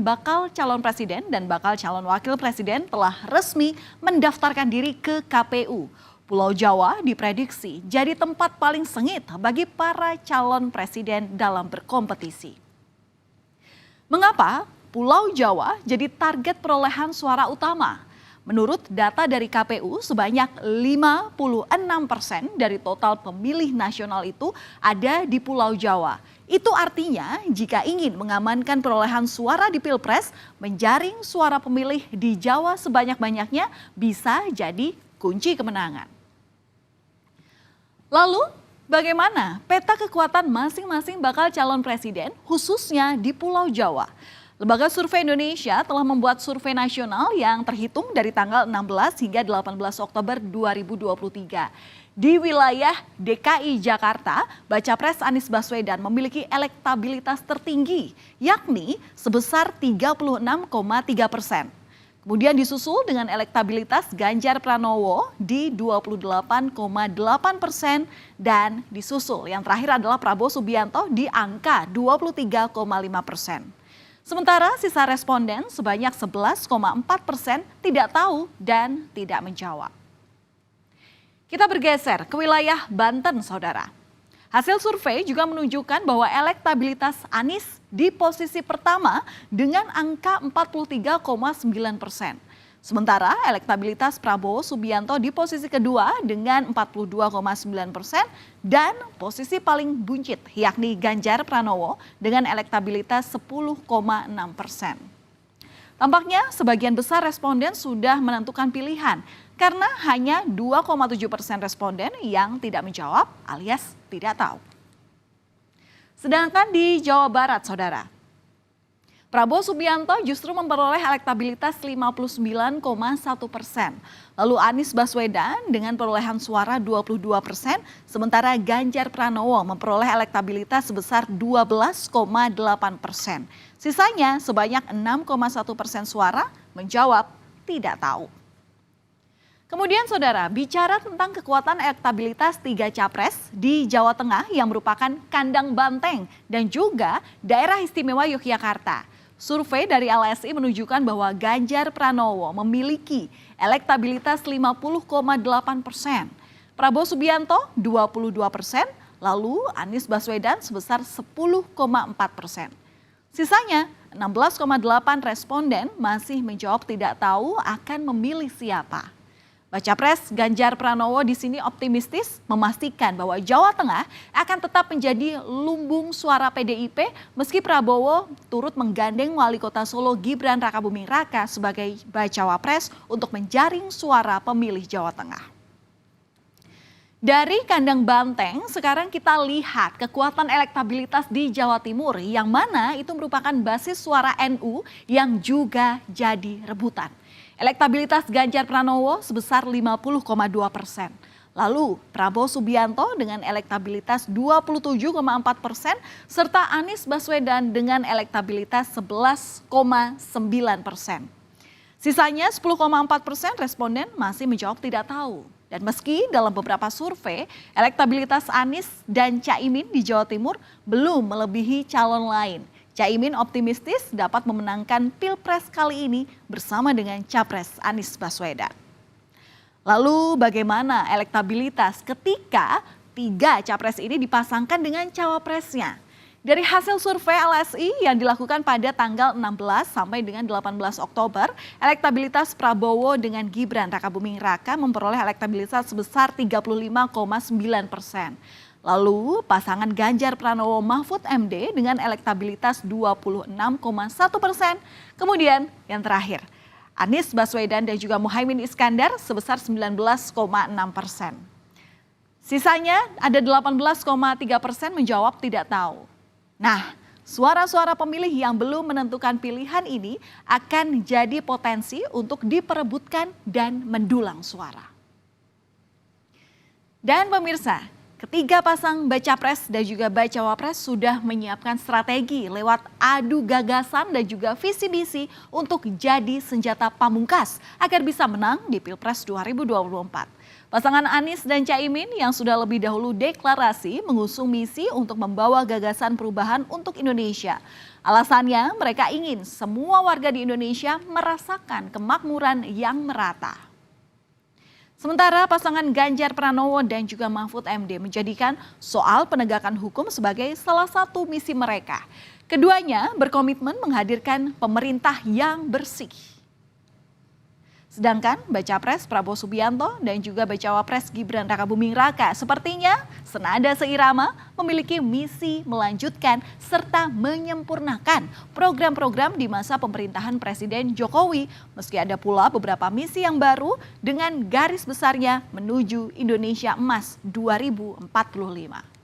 bakal calon presiden dan bakal calon wakil presiden telah resmi mendaftarkan diri ke KPU. Pulau Jawa diprediksi jadi tempat paling sengit bagi para calon presiden dalam berkompetisi. Mengapa Pulau Jawa jadi target perolehan suara utama? Menurut data dari KPU, sebanyak 56% dari total pemilih nasional itu ada di Pulau Jawa. Itu artinya jika ingin mengamankan perolehan suara di Pilpres, menjaring suara pemilih di Jawa sebanyak-banyaknya bisa jadi kunci kemenangan. Lalu, bagaimana peta kekuatan masing-masing bakal calon presiden khususnya di Pulau Jawa? Lembaga Survei Indonesia telah membuat survei nasional yang terhitung dari tanggal 16 hingga 18 Oktober 2023. Di wilayah DKI Jakarta, Bacapres Anies Baswedan memiliki elektabilitas tertinggi, yakni sebesar 36,3%. Kemudian disusul dengan elektabilitas Ganjar Pranowo di 28,8% dan disusul yang terakhir adalah Prabowo Subianto di angka 23,5%. Sementara sisa responden sebanyak 11,4% tidak tahu dan tidak menjawab. Kita bergeser ke wilayah Banten, saudara. Hasil survei juga menunjukkan bahwa elektabilitas Anies di posisi pertama dengan angka 43,9%. Sementara elektabilitas Prabowo Subianto di posisi kedua dengan 42,9% dan posisi paling buncit yakni Ganjar Pranowo dengan elektabilitas 10,6%. Tampaknya sebagian besar responden sudah menentukan pilihan karena hanya 2,7% responden yang tidak menjawab alias tidak tahu. Sedangkan di Jawa Barat, saudara, Prabowo Subianto justru memperoleh elektabilitas 59,1%. Lalu Anies Baswedan dengan perolehan suara 22%, sementara Ganjar Pranowo memperoleh elektabilitas sebesar 12,8%. Sisanya sebanyak 6,1% suara menjawab tidak tahu. Kemudian saudara, bicara tentang kekuatan elektabilitas 3 capres di Jawa Tengah yang merupakan kandang banteng dan juga daerah istimewa Yogyakarta. Survei dari LSI menunjukkan bahwa Ganjar Pranowo memiliki elektabilitas 50,8%, Prabowo Subianto 22%, lalu Anies Baswedan sebesar 10,4%. Sisanya 16,8 responden masih menjawab tidak tahu akan memilih siapa. Bacapres Ganjar Pranowo di sini optimistis memastikan bahwa Jawa Tengah akan tetap menjadi lumbung suara PDIP meski Prabowo turut menggandeng Wali Kota Solo Gibran Rakabuming Raka sebagai bacawa pres untuk menjaring suara pemilih Jawa Tengah. Dari kandang banteng, sekarang kita lihat kekuatan elektabilitas di Jawa Timur yang mana itu merupakan basis suara NU yang juga jadi rebutan. Elektabilitas Ganjar Pranowo sebesar 50,2%. Lalu Prabowo Subianto dengan elektabilitas 27,4% serta Anies Baswedan dengan elektabilitas 11,9%. Sisanya 10,4% responden masih menjawab tidak tahu. Dan meski dalam beberapa survei elektabilitas Anies dan Caimin di Jawa Timur belum melebihi calon lain, Caimin optimistis dapat memenangkan Pilpres kali ini bersama dengan Capres Anies Baswedan. Lalu bagaimana elektabilitas ketika 3 capres ini dipasangkan dengan cawapresnya? Dari hasil survei LSI yang dilakukan pada tanggal 16 sampai dengan 18 Oktober, elektabilitas Prabowo dengan Gibran Rakabuming Raka memperoleh elektabilitas sebesar 35,9%. Lalu pasangan Ganjar Pranowo Mahfud MD dengan elektabilitas 26,1%. Kemudian yang terakhir, Anies Baswedan dan juga Muhaimin Iskandar sebesar 19,6%. Sisanya ada 18,3% menjawab tidak tahu. Nah, suara-suara pemilih yang belum menentukan pilihan ini akan jadi potensi untuk diperebutkan dan mendulang suara. Dan pemirsa, Ketiga pasang baca pres dan juga bacawa pres sudah menyiapkan strategi lewat adu gagasan dan juga visi misi untuk jadi senjata pamungkas agar bisa menang di Pilpres 2024. Pasangan Anies dan Caimin yang sudah lebih dahulu deklarasi mengusung misi untuk membawa gagasan perubahan untuk Indonesia. Alasannya mereka ingin semua warga di Indonesia merasakan kemakmuran yang merata. Sementara pasangan Ganjar Pranowo dan juga Mahfud MD menjadikan soal penegakan hukum sebagai salah satu misi mereka. Keduanya berkomitmen menghadirkan pemerintah yang bersih. Sedangkan Baca Pres Prabowo Subianto dan juga Bacawa Pres Gibran Rakabuming Raka sepertinya senada seirama memiliki misi melanjutkan serta menyempurnakan program-program di masa pemerintahan Presiden Jokowi. Meski ada pula beberapa misi yang baru dengan garis besarnya menuju Indonesia Emas 2045.